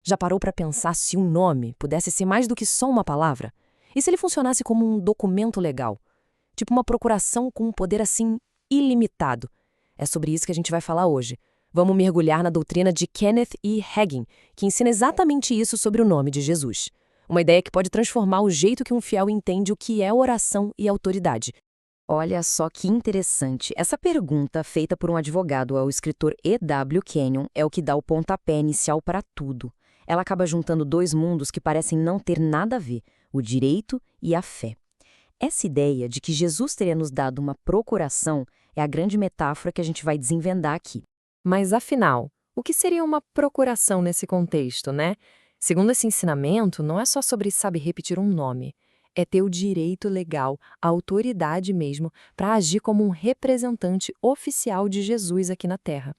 Já parou para pensar se um nome pudesse ser mais do que só uma palavra? E se ele funcionasse como um documento legal? Tipo uma procuração com um poder assim ilimitado? É sobre isso que a gente vai falar hoje. Vamos mergulhar na doutrina de Kenneth E. Hagin, que ensina exatamente isso sobre o nome de Jesus. Uma ideia que pode transformar o jeito que um fiel entende o que é oração e autoridade. Olha só que interessante. Essa pergunta, feita por um advogado ao escritor E.W. Kenyon, é o que dá o pontapé inicial para tudo. Ela acaba juntando dois mundos que parecem não ter nada a ver, o direito e a fé. Essa ideia de que Jesus teria nos dado uma procuração é a grande metáfora que a gente vai desenvendar aqui. Mas, afinal, o que seria uma procuração nesse contexto, né? Segundo esse ensinamento, não é só sobre saber repetir um nome. É ter o direito legal, a autoridade mesmo, para agir como um representante oficial de Jesus aqui na Terra.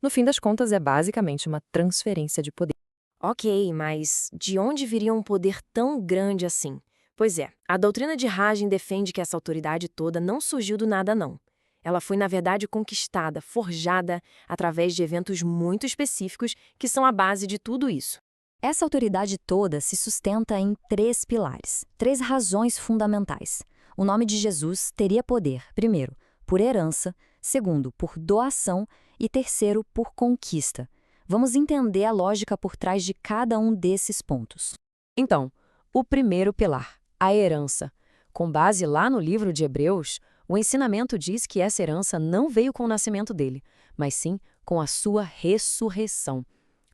No fim das contas, é basicamente uma transferência de poder. Ok, mas de onde viria um poder tão grande assim? Pois é, a doutrina de Hagin defende que essa autoridade toda não surgiu do nada, não. Ela foi, na verdade, conquistada, forjada, através de eventos muito específicos que são a base de tudo isso. Essa autoridade toda se sustenta em três pilares, três razões fundamentais. O nome de Jesus teria poder, primeiro, por herança, segundo, por doação e terceiro, por conquista. Vamos entender a lógica por trás de cada um desses pontos. Então, o primeiro pilar, a herança. Com base lá no livro de Hebreus, o ensinamento diz que essa herança não veio com o nascimento dele, mas sim com a sua ressurreição.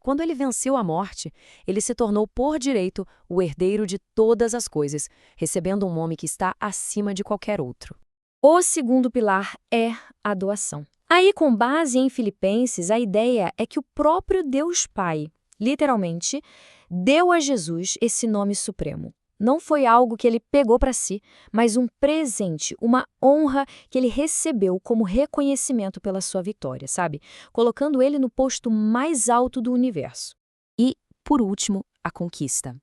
Quando ele venceu a morte, ele se tornou por direito o herdeiro de todas as coisas, recebendo um nome que está acima de qualquer outro. O segundo pilar é a doação. Aí, com base em Filipenses, a ideia é que o próprio Deus Pai, literalmente, deu a Jesus esse nome supremo. Não foi algo que ele pegou para si, mas um presente, uma honra que ele recebeu como reconhecimento pela sua vitória, sabe? Colocando ele no posto mais alto do universo. E, por último, a conquista.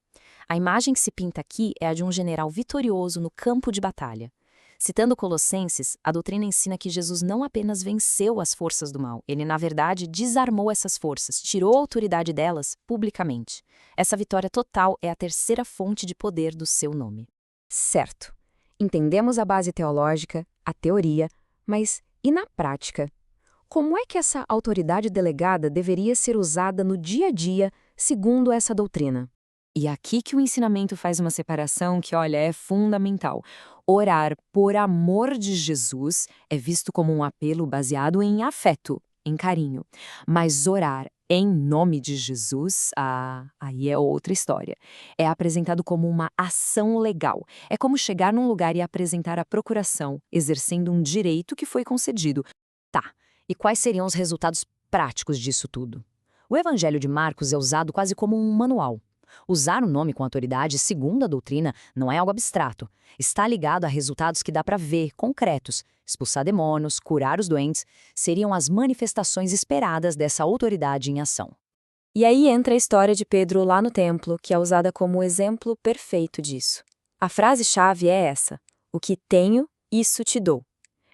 A imagem que se pinta aqui é a de um general vitorioso no campo de batalha. Citando Colossenses, a doutrina ensina que Jesus não apenas venceu as forças do mal, ele, na verdade, desarmou essas forças, tirou a autoridade delas publicamente. Essa vitória total é a terceira fonte de poder do seu nome. Certo. Entendemos a base teológica, a teoria, mas e na prática? Como é que essa autoridade delegada deveria ser usada no dia a dia, segundo essa doutrina? E aqui que o ensinamento faz uma separação que, olha, é fundamental. Orar por amor de Jesus é visto como um apelo baseado em afeto, em carinho. Mas orar em nome de Jesus, aí é outra história. É apresentado como uma ação legal. É como chegar num lugar e apresentar a procuração, exercendo um direito que foi concedido. Tá, e quais seriam os resultados práticos disso tudo? O Evangelho de Marcos é usado quase como um manual. Usar o nome com autoridade, segundo a doutrina, não é algo abstrato. Está ligado a resultados que dá para ver, concretos. Expulsar demônios, curar os doentes, seriam as manifestações esperadas dessa autoridade em ação. E aí entra a história de Pedro lá no templo, que é usada como o exemplo perfeito disso. A frase-chave é essa: o que tenho, isso te dou.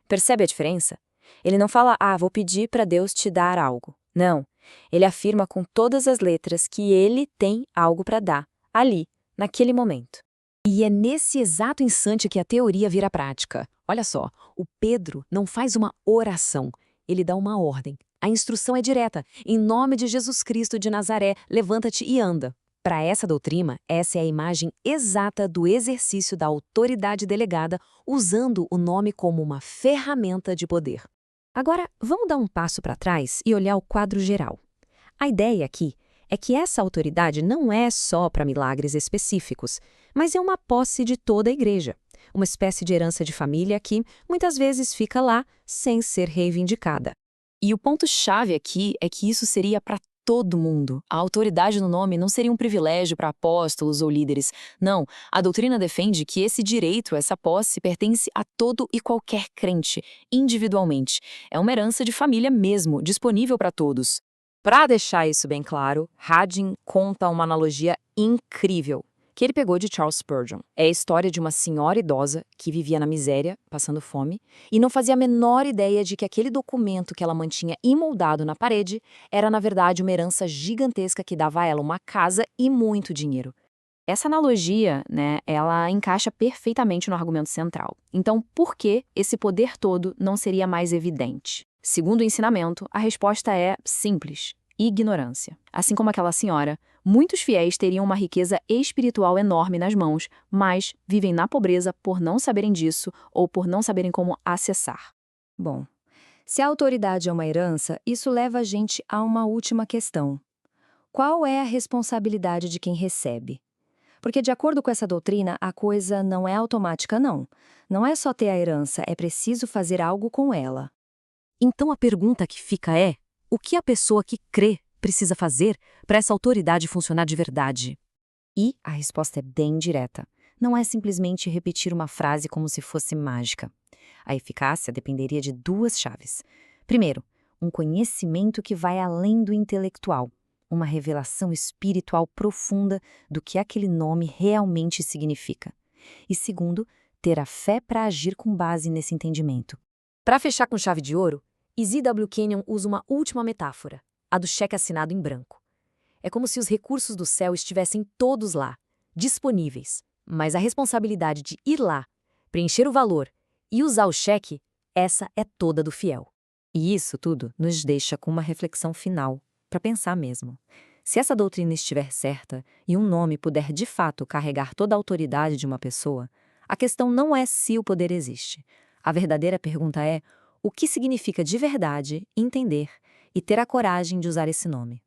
Percebe a diferença? Ele não fala, vou pedir para Deus te dar algo. Não. Ele afirma com todas as letras que ele tem algo para dar, ali, naquele momento. E é nesse exato instante que a teoria vira prática. Olha só, o Pedro não faz uma oração, ele dá uma ordem. A instrução é direta. Em nome de Jesus Cristo de Nazaré, levanta-te e anda. Para essa doutrina, essa é a imagem exata do exercício da autoridade delegada, usando o nome como uma ferramenta de poder. Agora, vamos dar um passo para trás e olhar o quadro geral. A ideia aqui é que essa autoridade não é só para milagres específicos, mas é uma posse de toda a igreja, uma espécie de herança de família que, muitas vezes, fica lá sem ser reivindicada. E o ponto-chave aqui é que isso seria para todo mundo. A autoridade no nome não seria um privilégio para apóstolos ou líderes. Não, a doutrina defende que esse direito, essa posse, pertence a todo e qualquer crente, individualmente. É uma herança de família mesmo, disponível para todos. Para deixar isso bem claro, Hagin conta uma analogia incrível, que ele pegou de Charles Spurgeon. É a história de uma senhora idosa que vivia na miséria, passando fome, e não fazia a menor ideia de que aquele documento que ela mantinha imoldado na parede era, na verdade, uma herança gigantesca que dava a ela uma casa e muito dinheiro. Essa analogia, ela encaixa perfeitamente no argumento central. Então, por que esse poder todo não seria mais evidente? Segundo o ensinamento, a resposta é simples: ignorância. Assim como aquela senhora, muitos fiéis teriam uma riqueza espiritual enorme nas mãos, mas vivem na pobreza por não saberem disso ou por não saberem como acessar. Bom, se a autoridade é uma herança, isso leva a gente a uma última questão. Qual é a responsabilidade de quem recebe? Porque, de acordo com essa doutrina, a coisa não é automática, não. Não é só ter a herança, é preciso fazer algo com ela. Então a pergunta que fica é: o que a pessoa que crê precisa fazer para essa autoridade funcionar de verdade? E a resposta é bem direta. Não é simplesmente repetir uma frase como se fosse mágica. A eficácia dependeria de duas chaves. Primeiro, um conhecimento que vai além do intelectual. Uma revelação espiritual profunda do que aquele nome realmente significa. E segundo, ter a fé para agir com base nesse entendimento. Para fechar com chave de ouro, Izzy W. Kenyon usa uma última metáfora, a do cheque assinado em branco. É como se os recursos do céu estivessem todos lá, disponíveis, mas a responsabilidade de ir lá, preencher o valor e usar o cheque, essa é toda do fiel. E isso tudo nos deixa com uma reflexão final, para pensar mesmo. Se essa doutrina estiver certa e um nome puder de fato carregar toda a autoridade de uma pessoa, a questão não é se o poder existe. A verdadeira pergunta é: o que significa de verdade entender e ter a coragem de usar esse nome?